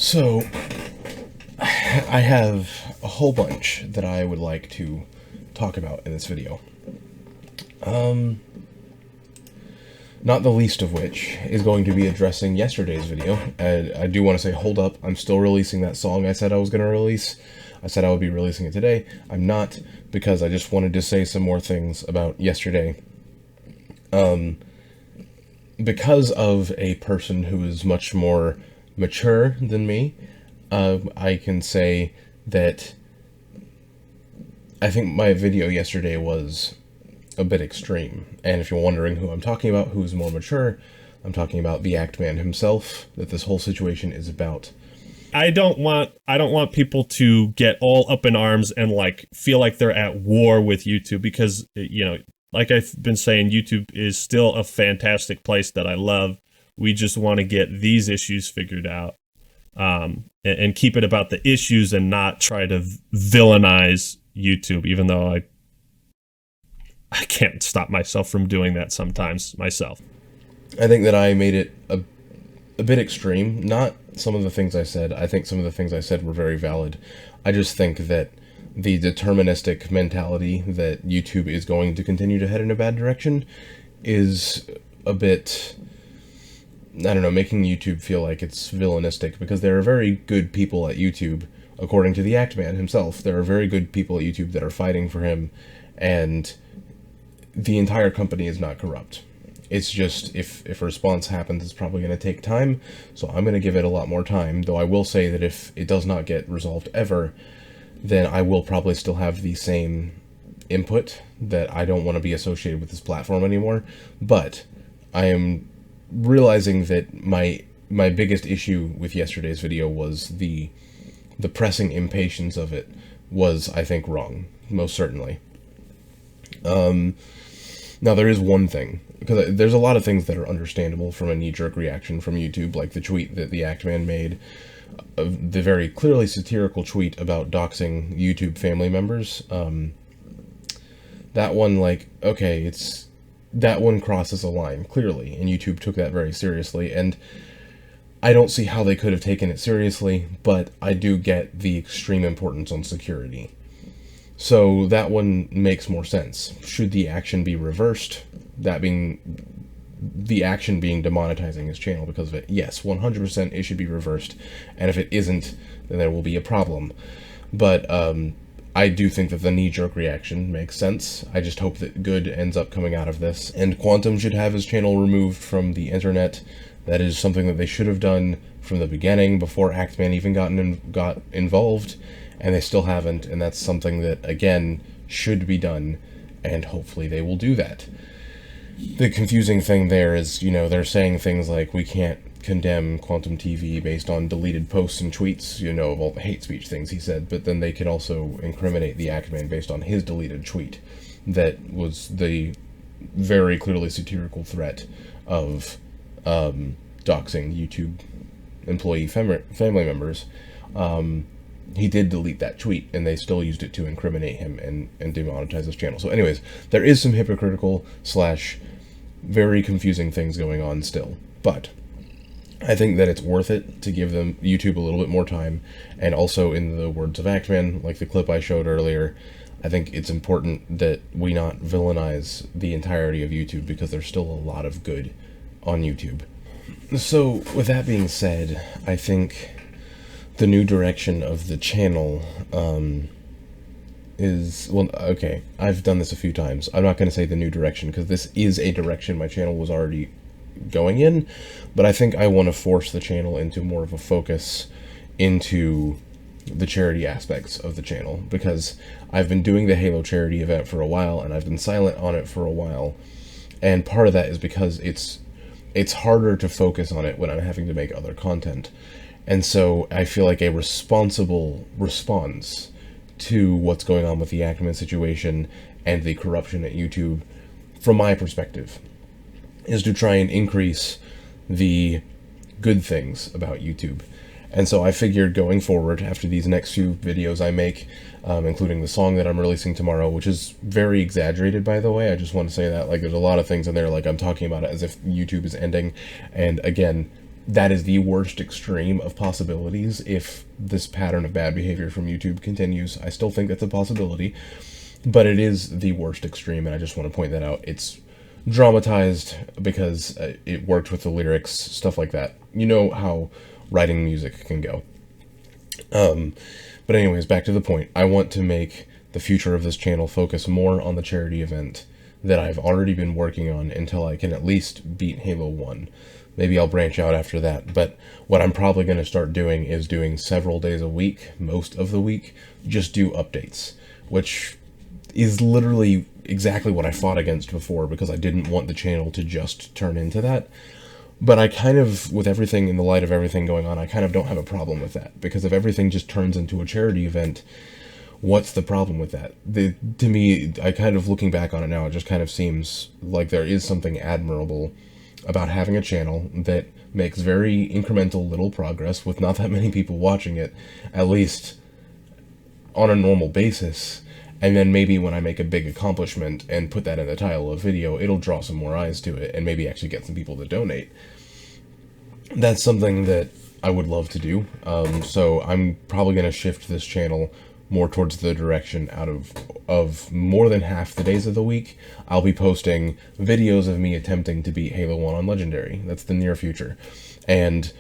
So, I have a whole bunch that I would like to talk about in this video. Not the least of which is going to be addressing yesterday's video. And I do want to say, hold up, I'm still releasing that song I said I was going to release. I said I would be releasing it today. I'm not, because I just wanted to say some more things about yesterday. Because of a person who is much more mature than me, I can say that I think my video yesterday was a bit extreme. And if you're wondering who I'm talking about, who's more mature, I'm talking about the Act Man himself, that this whole situation is about. I don't want people to get all up in arms and feel like they're at war with YouTube, because like I've been saying, YouTube is still a fantastic place that I love. We just want to get these issues figured out, and keep it about the issues and not try to villainize YouTube, even though I can't stop myself from doing that sometimes myself. I think that I made it a bit extreme. Not some of the things I said. I think some of the things I said were very valid. I just think that the deterministic mentality that YouTube is going to continue to head in a bad direction is a bit, I don't know, making YouTube feel like it's villainistic, because there are very good people at YouTube, according to the Act Man himself. There are very good people at YouTube that are fighting for him, and the entire company is not corrupt. It's just, if a response happens, it's probably going to take time, so I'm going to give it a lot more time, though I will say that if it does not get resolved ever, then I will probably still have the same input, that I don't want to be associated with this platform anymore. But I am realizing that my biggest issue with yesterday's video was the pressing impatience of it was, I think, wrong, most certainly. Now, there is one thing, because there's a lot of things that are understandable from a knee-jerk reaction from YouTube, like the tweet that the Act Man made, the very clearly satirical tweet about doxing YouTube family members. That one, okay, that one crosses a line, clearly, and YouTube took that very seriously, and I don't see how they could have taken it seriously, but I do get the extreme importance on security. So that one makes more sense. Should the action be reversed, that being the action being demonetizing his channel because of it, yes, 100% it should be reversed, and if it isn't, then there will be a problem. But I do think that the knee-jerk reaction makes sense. I just hope that good ends up coming out of this, and Quantum should have his channel removed from the internet. That is something that they should have done from the beginning, before Act Man even got involved, and they still haven't, and that's something that, again, should be done, and hopefully they will do that. The confusing thing there is, they're saying things like, we can't condemn Quantum TV based on deleted posts and tweets, of all the hate speech things he said, but then they can also incriminate the Act Man based on his deleted tweet that was the very clearly satirical threat of doxing YouTube employee family members. He did delete that tweet, and they still used it to incriminate him and demonetize his channel. So anyways, there is some hypocritical / very confusing things going on still. But I think that it's worth it to give them YouTube a little bit more time. And also, in the words of Act Man, like the clip I showed earlier, I think it's important that we not villainize the entirety of YouTube, because there's still a lot of good on YouTube. So with that being said, I think the new direction of the channel is, well, okay, I've done this a few times. I'm not going to say the new direction, because this is a direction my channel was already going in, but I think I want to force the channel into more of a focus into the charity aspects of the channel, because I've been doing the Halo charity event for a while, and I've been silent on it for a while, and part of that is because it's harder to focus on it when I'm having to make other content. And so I feel like a responsible response to what's going on with the Act Man situation and the corruption at YouTube, from my perspective, is to try and increase the good things about YouTube. And so I figured, going forward, after these next few videos I make, including the song that I'm releasing tomorrow, which is very exaggerated, by the way, I just want to say that, there's a lot of things in there, I'm talking about it as if YouTube is ending, and again, that is the worst extreme of possibilities if this pattern of bad behavior from YouTube continues. I still think that's a possibility, but it is the worst extreme, and I just want to point that out. It's dramatized because it worked with the lyrics, stuff like that. You know how writing music can go. But anyways, back to the point. I want to make the future of this channel focus more on the charity event that I've already been working on until I can at least beat Halo 1. Maybe I'll branch out after that, but what I'm probably going to start doing is doing several days a week, most of the week, just do updates, which is literally exactly what I fought against before because I didn't want the channel to just turn into that. But I kind of, with everything in the light of everything going on, I kind of don't have a problem with that, because if everything just turns into a charity event, what's the problem with that? To me, I kind of, looking back on it now, it just kind of seems like there is something admirable about having a channel that makes very incremental little progress with not that many people watching it, at least on a normal basis. And then maybe when I make a big accomplishment and put that in the title of video, it'll draw some more eyes to it and maybe actually get some people to donate. That's something that I would love to do. So I'm probably going to shift this channel more towards the direction out of more than half the days of the week, I'll be posting videos of me attempting to beat Halo 1 on Legendary. That's the near future. And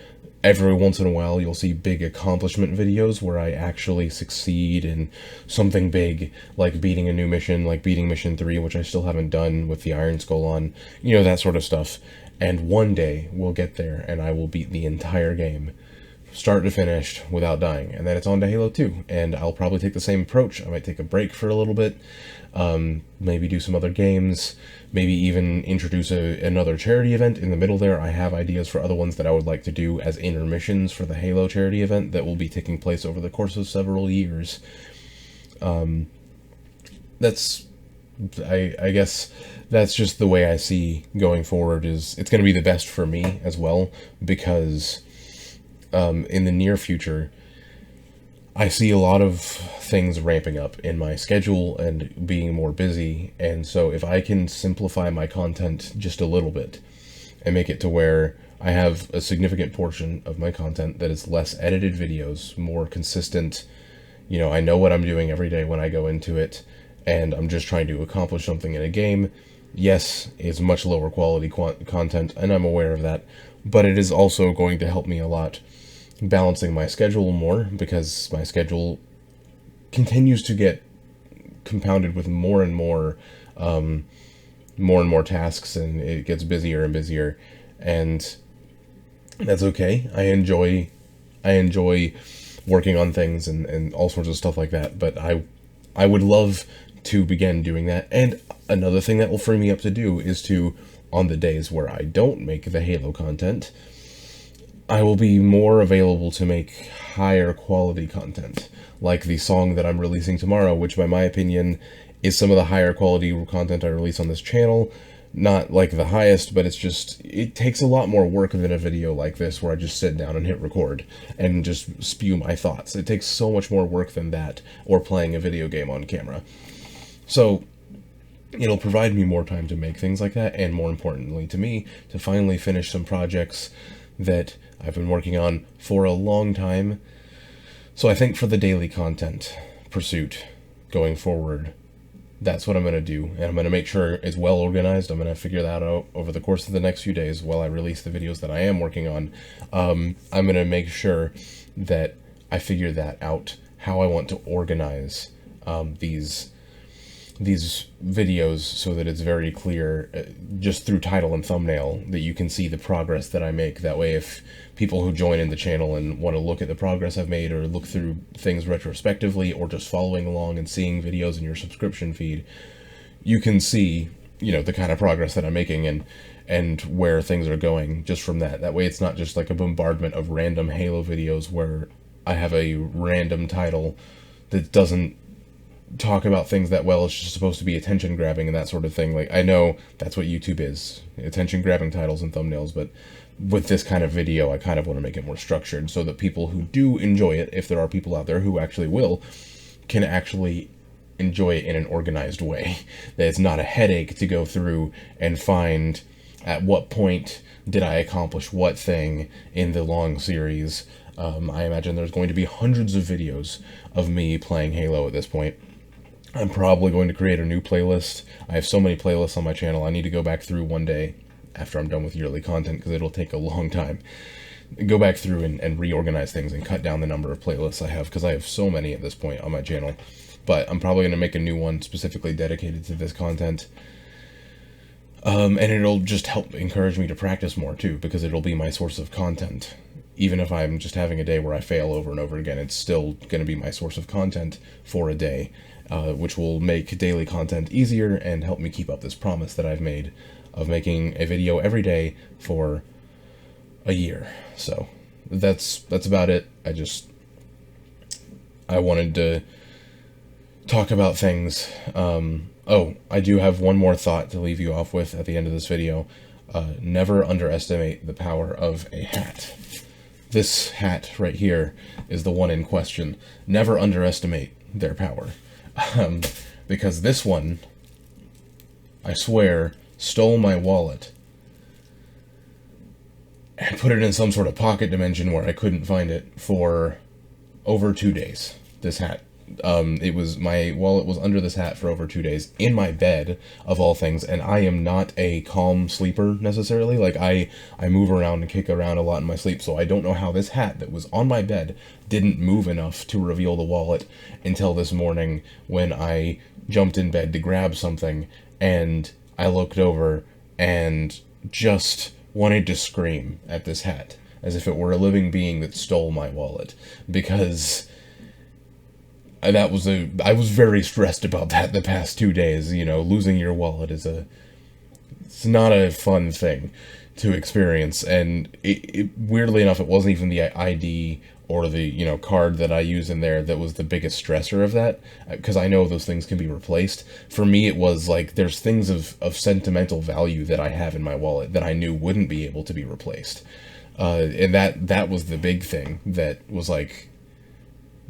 every once in a while, you'll see big accomplishment videos where I actually succeed in something big, like beating a new mission, like beating Mission 3, which I still haven't done with the Iron Skull on, you know, that sort of stuff. And one day, we'll get there, and I will beat the entire game, start to finish, without dying. And then it's on to Halo 2, and I'll probably take the same approach. I might take a break for a little bit, maybe do some other games, maybe even introduce another charity event in the middle there. I have ideas for other ones that I would like to do as intermissions for the Halo charity event that will be taking place over the course of several years. I guess that's just the way I see going forward. Is it's going to be the best for me as well, because in the near future, I see a lot of things ramping up in my schedule and being more busy, and so if I can simplify my content just a little bit and make it to where I have a significant portion of my content that is less edited videos, more consistent, you know, I know what I'm doing every day when I go into it, and I'm just trying to accomplish something in a game. Yes, it's much lower quality content, and I'm aware of that, but it is also going to help me a lot balancing my schedule more, because my schedule continues to get compounded with more and more tasks, and it gets busier and busier, and that's okay. I enjoy working on things and all sorts of stuff like that, but I would love to begin doing that. And another thing that will free me up to do is to, on the days where I don't make the Halo content, I will be more available to make higher quality content, like the song that I'm releasing tomorrow, which by my opinion is some of the higher quality content I release on this channel. Not like the highest, but it takes a lot more work than a video like this where I just sit down and hit record and just spew my thoughts. It takes so much more work than that, or playing a video game on camera. So it'll provide me more time to make things like that, and more importantly to me, to finally finish some projects that I've been working on for a long time. So I think for the daily content pursuit going forward, that's what I'm going to do, and I'm going to make sure it's well organized. I'm going to figure that out over the course of the next few days while I release the videos that I am working on. I'm going to make sure that I figure that out, how I want to organize these videos, so that it's very clear, just through title and thumbnail, that you can see the progress that I make. That way, if people who join in the channel and want to look at the progress I've made, or look through things retrospectively, or just following along and seeing videos in your subscription feed, you can see, you know, the kind of progress that I'm making and where things are going just from that. That way it's not just like a bombardment of random Halo videos where I have a random title that doesn't talk about things that well. It's just supposed to be attention grabbing and that sort of thing. Like, I know that's what YouTube is, attention grabbing titles and thumbnails, but with this kind of video, I kind of want to make it more structured so that people who do enjoy it, if there are people out there who actually will, can actually enjoy it in an organized way. That it's not a headache to go through and find at what point did I accomplish what thing in the long series. I imagine there's going to be hundreds of videos of me playing Halo at this point. I'm probably going to create a new playlist. I have so many playlists on my channel. I need to go back through one day after I'm done with yearly content, because it'll take a long time. Go back through and reorganize things and cut down the number of playlists I have, because I have so many at this point on my channel. But I'm probably going to make a new one specifically dedicated to this content. And it'll just help encourage me to practice more too, because it'll be my source of content. Even if I'm just having a day where I fail over and over again, it's still going to be my source of content for a day, which will make daily content easier and help me keep up this promise that I've made of making a video every day for a year. So that's about it. I wanted to talk about things. Oh, I do have one more thought to leave you off with at the end of this video. Never underestimate the power of a hat. This hat right here is the one in question. Never underestimate their power. Because this one, I swear, stole my wallet and put it in some sort of pocket dimension where I couldn't find it for over 2 days. This hat. My wallet was under this hat for over 2 days, in my bed, of all things, and I am not a calm sleeper, necessarily. Like, I move around and kick around a lot in my sleep, so I don't know how this hat that was on my bed didn't move enough to reveal the wallet until this morning, when I jumped in bed to grab something, and I looked over and just wanted to scream at this hat, as if it were a living being that stole my wallet, because I was very stressed about that the past 2 days. You know, losing your wallet it's not a fun thing to experience, and weirdly enough, it wasn't even the ID or the, card that I use in there that was the biggest stressor of that, because I know those things can be replaced. For me, it was like, there's things of sentimental value that I have in my wallet that I knew wouldn't be able to be replaced, and that was the big thing that was like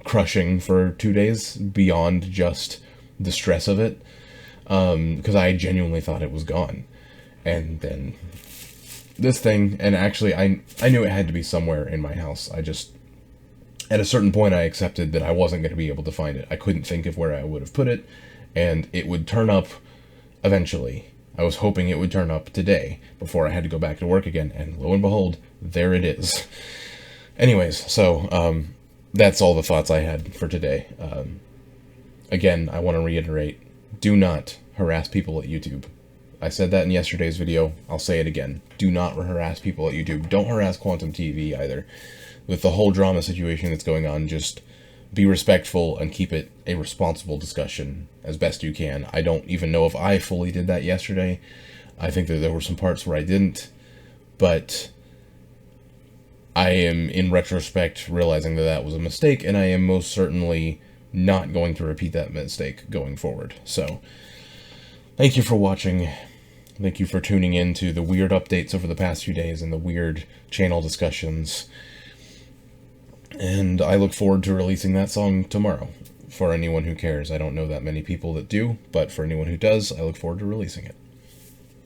crushing for 2 days, beyond just the stress of it, because I genuinely thought it was gone. And then this thing, and actually I knew it had to be somewhere in my house. At a certain point, I accepted that I wasn't going to be able to find it. I couldn't think of where I would have put it, and it would turn up eventually. I was hoping it would turn up today before I had to go back to work again, and lo and behold, there it is. Anyways, so that's all the thoughts I had for today. Again, I want to reiterate, do not harass people at YouTube. I said that in yesterday's video. I'll say it again. Do not harass people at YouTube. Don't harass Quantum TV either. With the whole drama situation that's going on, just be respectful and keep it a responsible discussion as best you can. I don't even know if I fully did that yesterday. I think that there were some parts where I didn't, but I am, in retrospect, realizing that that was a mistake, and I am most certainly not going to repeat that mistake going forward. So, thank you for watching. Thank you for tuning in to the weird updates over the past few days and the weird channel discussions. And I look forward to releasing that song tomorrow, for anyone who cares. I don't know that many people that do, but for anyone who does, I look forward to releasing it.